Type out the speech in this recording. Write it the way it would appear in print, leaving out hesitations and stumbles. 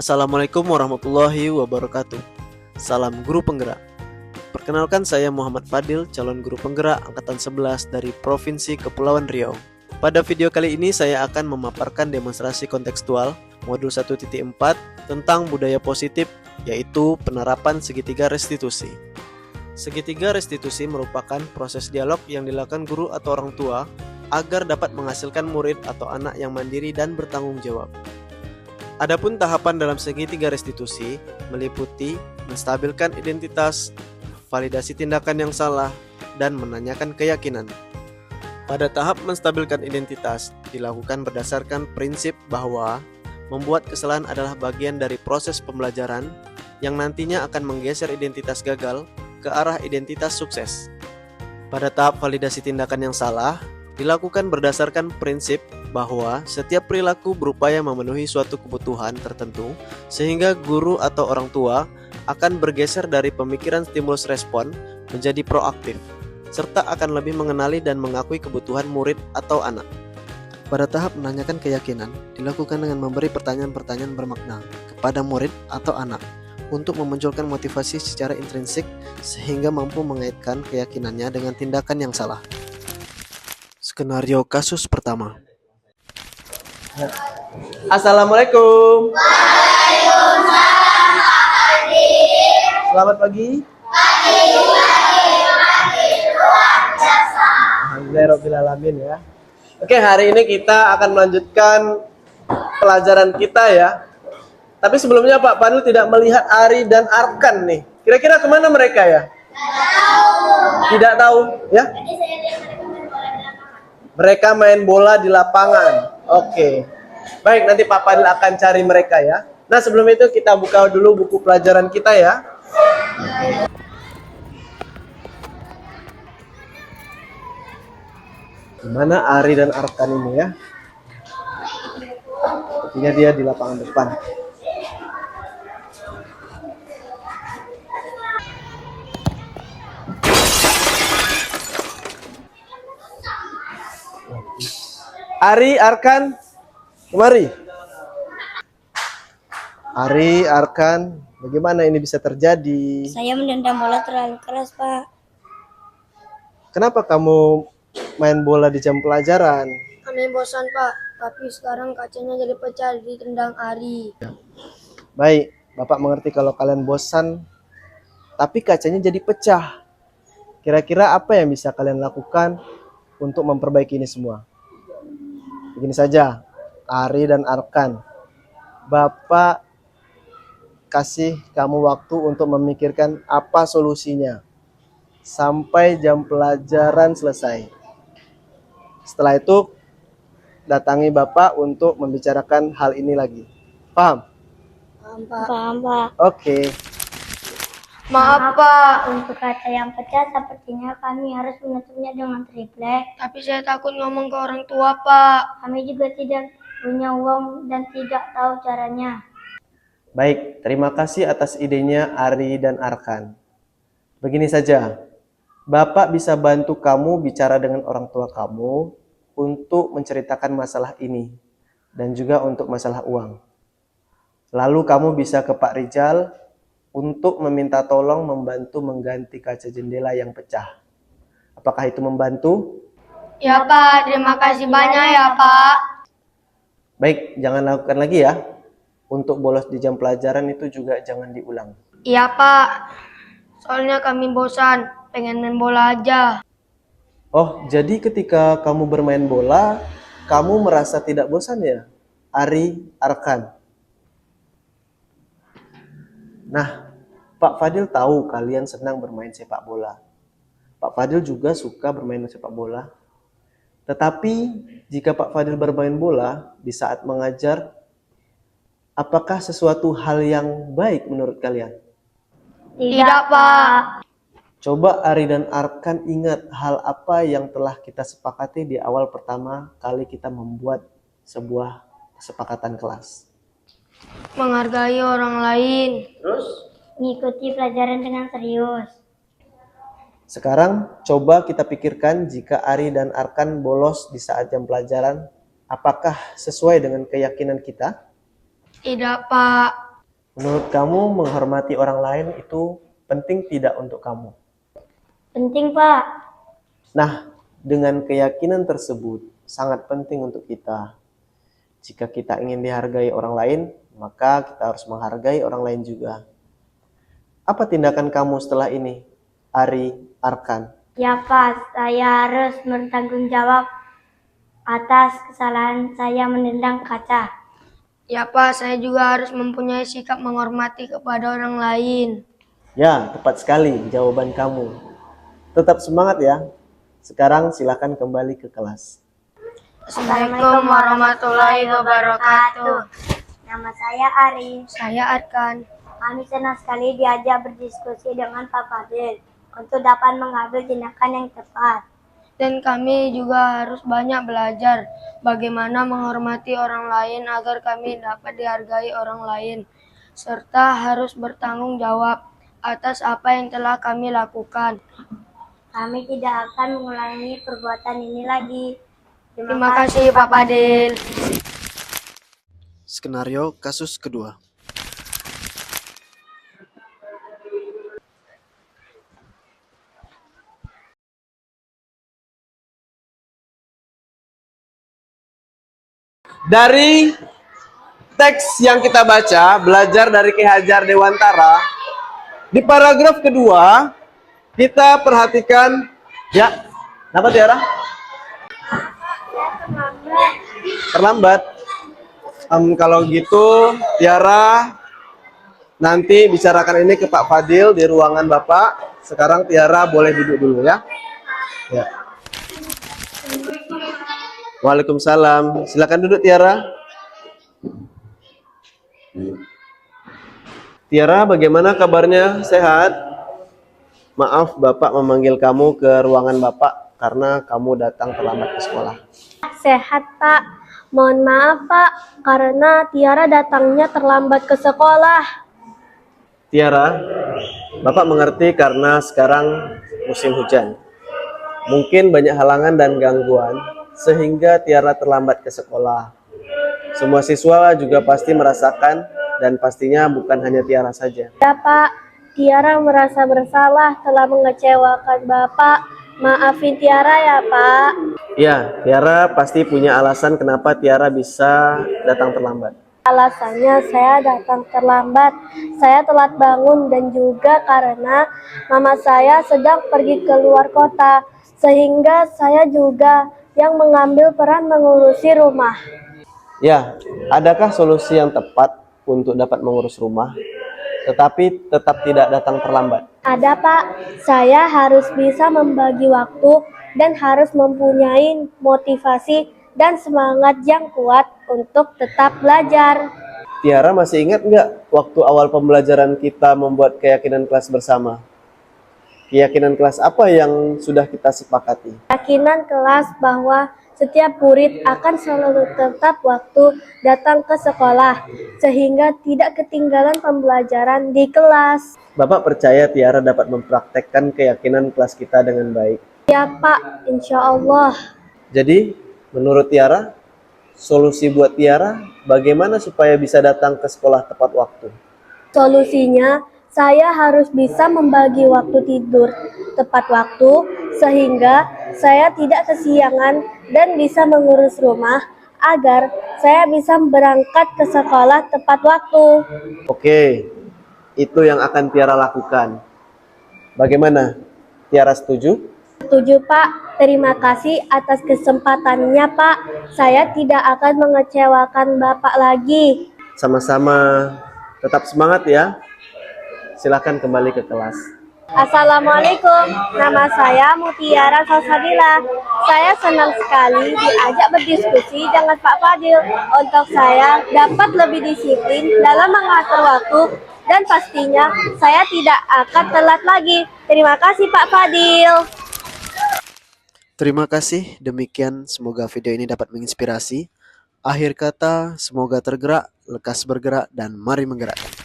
Assalamualaikum warahmatullahi wabarakatuh. Salam guru penggerak. Perkenalkan, saya Muhammad Fadil, calon guru penggerak angkatan 11 dari Provinsi Kepulauan Riau. Pada video kali ini saya akan memaparkan demonstrasi kontekstual modul 1.4 tentang budaya positif, yaitu penerapan segitiga restitusi. Segitiga restitusi merupakan proses dialog yang dilakukan guru atau orang tua agar dapat menghasilkan murid atau anak yang mandiri dan bertanggung jawab. Adapun tahapan dalam segitiga restitusi meliputi menstabilkan identitas, validasi tindakan yang salah, dan menanyakan keyakinan. Pada tahap menstabilkan identitas dilakukan berdasarkan prinsip bahwa membuat kesalahan adalah bagian dari proses pembelajaran yang nantinya akan menggeser identitas gagal ke arah identitas sukses. Pada tahap validasi tindakan yang salah dilakukan berdasarkan prinsip bahwa setiap perilaku berupaya memenuhi suatu kebutuhan tertentu sehingga guru atau orang tua akan bergeser dari pemikiran stimulus respon menjadi proaktif serta akan lebih mengenali dan mengakui kebutuhan murid atau anak. Pada tahap menanyakan keyakinan dilakukan dengan memberi pertanyaan-pertanyaan bermakna kepada murid atau anak untuk memunculkan motivasi secara intrinsik sehingga mampu mengaitkan keyakinannya dengan tindakan yang salah. Skenario kasus pertama. Assalamualaikum. Waalaikumsalam, Pak Fadil. Selamat pagi. Luar biasa. Alhamdulillahirrahmanirrahim ya. Oke, hari ini kita akan melanjutkan pelajaran kita ya. Tapi sebelumnya Pak Fadil tidak melihat Ari dan Arkan nih. Kira-kira kemana mereka ya? Tidak tahu ya? Mereka main bola di lapangan. Oke. Baik, nanti Pak Fadil akan cari mereka ya. Nah, sebelum itu kita buka dulu buku pelajaran kita ya. Mana Ari dan Arkan ini ya? Sepertinya dia di lapangan depan. Ari, Arkan, kemari. Ari, Arkan, bagaimana ini bisa terjadi? Saya menendang bola terlalu keras, Pak. Kenapa kamu main bola di jam pelajaran? Kami bosan, Pak. Tapi sekarang kacanya jadi pecah ditendang Ari. Baik, Bapak mengerti kalau kalian bosan, tapi kacanya jadi pecah. Kira-kira apa yang bisa kalian lakukan untuk memperbaiki ini semua? Begini saja, Ari dan Arkan. Bapak kasih kamu waktu untuk memikirkan apa solusinya sampai jam pelajaran selesai. Setelah itu, datangi Bapak untuk membicarakan hal ini lagi. Paham? Paham, Pak. Oke. Maaf, Pak. Untuk kaca yang pecah, sepertinya kami harus menutupnya dengan triplek. Tapi saya takut ngomong ke orang tua, Pak. Kami juga tidak punya uang dan tidak tahu caranya. Baik, terima kasih atas idenya Ari dan Arkan. Begini saja, Bapak bisa bantu kamu bicara dengan orang tua kamu untuk menceritakan masalah ini dan juga untuk masalah uang. Lalu kamu bisa ke Pak Rijal untuk meminta tolong membantu mengganti kaca jendela yang pecah. Apakah itu membantu? Ya, Pak. Terima kasih banyak ya, Pak. Baik, jangan lakukan lagi ya. Untuk bolos di jam pelajaran itu juga jangan diulang. Iya, Pak. Soalnya kami bosan, pengen main bola aja. Oh, jadi ketika kamu bermain bola, kamu merasa tidak bosan ya? Ari, Arkan. Nah, Pak Fadil tahu kalian senang bermain sepak bola. Pak Fadil juga suka bermain sepak bola. Tetapi jika Pak Fadil bermain bola di saat mengajar, apakah sesuatu hal yang baik menurut kalian? Tidak, Pak. Coba Ari dan Arkan ingat hal apa yang telah kita sepakati di awal pertama kali kita membuat sebuah kesepakatan kelas. Menghargai orang lain. Terus? Mengikuti pelajaran dengan serius. Sekarang coba kita pikirkan jika Ari dan Arkan bolos di saat jam pelajaran, apakah sesuai dengan keyakinan kita? Tidak, Pak. Menurut kamu menghormati orang lain itu penting tidak untuk kamu? Penting, Pak. Nah, dengan keyakinan tersebut sangat penting untuk kita. Jika kita ingin dihargai orang lain, maka kita harus menghargai orang lain juga. Apa tindakan kamu setelah ini, Ari Arkan? Ya, Pak, saya harus bertanggung jawab atas kesalahan saya menendang kaca. Ya, Pak, saya juga harus mempunyai sikap menghormati kepada orang lain. Ya, tepat sekali jawaban kamu. Tetap semangat ya. Sekarang silakan kembali ke kelas. Assalamualaikum warahmatullahi wabarakatuh. Nama saya Ari. Saya Arkan. Kami senang sekali diajak berdiskusi dengan Pak Fadil untuk dapat mengambil tindakan yang tepat. Dan kami juga harus banyak belajar bagaimana menghormati orang lain agar kami dapat dihargai orang lain, serta harus bertanggung jawab atas apa yang telah kami lakukan. Kami tidak akan mengulangi perbuatan ini lagi. Terima kasih Pak Fadil. Skenario kasus kedua. Dari teks yang kita baca, belajar dari Ki Hajar Dewantara, di paragraf kedua, kita perhatikan, ya, apa Tiara? Terlambat. Kalau gitu, Tiara nanti bicarakan ini ke Pak Fadil di ruangan Bapak. Sekarang Tiara boleh duduk dulu ya. Ya. Waalaikumsalam. Silakan duduk Tiara. Tiara, bagaimana kabarnya? Sehat? Maaf, Bapak memanggil kamu ke ruangan Bapak karena kamu datang terlambat ke sekolah. Sehat Pak. Mohon maaf Pak, karena Tiara datangnya terlambat ke sekolah. Tiara, Bapak mengerti karena sekarang musim hujan. Mungkin banyak halangan dan gangguan sehingga Tiara terlambat ke sekolah. Semua siswa juga pasti merasakan dan pastinya bukan hanya Tiara saja. Ya Pak, Tiara merasa bersalah telah mengecewakan Bapak. Maafin Tiara ya Pak. Ya, Tiara pasti punya alasan kenapa Tiara bisa datang terlambat. Alasannya saya datang terlambat, saya telat bangun dan juga karena mama saya sedang pergi ke luar kota, sehingga saya juga yang mengambil peran mengurusi rumah. Ya, adakah solusi yang tepat untuk dapat mengurus rumah, tetapi tetap tidak datang terlambat? Ada Pak, saya harus bisa membagi waktu dan harus mempunyai motivasi dan semangat yang kuat untuk tetap belajar. Tiara masih ingat nggak waktu awal pembelajaran kita membuat keyakinan kelas bersama? Keyakinan kelas apa yang sudah kita sepakati? Keyakinan kelas bahwa setiap murid akan selalu tetap waktu datang ke sekolah, sehingga tidak ketinggalan pembelajaran di kelas. Bapak percaya Tiara dapat mempraktekkan keyakinan kelas kita dengan baik? Ya Pak, insya Allah. Jadi, menurut Tiara, solusi buat Tiara bagaimana supaya bisa datang ke sekolah tepat waktu? Solusinya, saya harus bisa membagi waktu tidur tepat waktu, sehingga saya tidak kesiangan dan bisa mengurus rumah agar saya bisa berangkat ke sekolah tepat waktu. Oke, itu yang akan Tiara lakukan. Bagaimana? Tiara setuju? Setuju Pak, terima kasih atas kesempatannya Pak. Saya tidak akan mengecewakan Bapak lagi. Sama-sama, tetap semangat ya. Silakan kembali ke kelas. Assalamualaikum, nama saya Mutiara Salsabila. Saya senang sekali diajak berdiskusi dengan Pak Fadil untuk saya dapat lebih disiplin dalam mengatur waktu dan pastinya saya tidak akan telat lagi. Terima kasih Pak Fadil. Terima kasih, demikian semoga video ini dapat menginspirasi. Akhir kata, semoga tergerak, lekas bergerak, dan mari menggerakkan.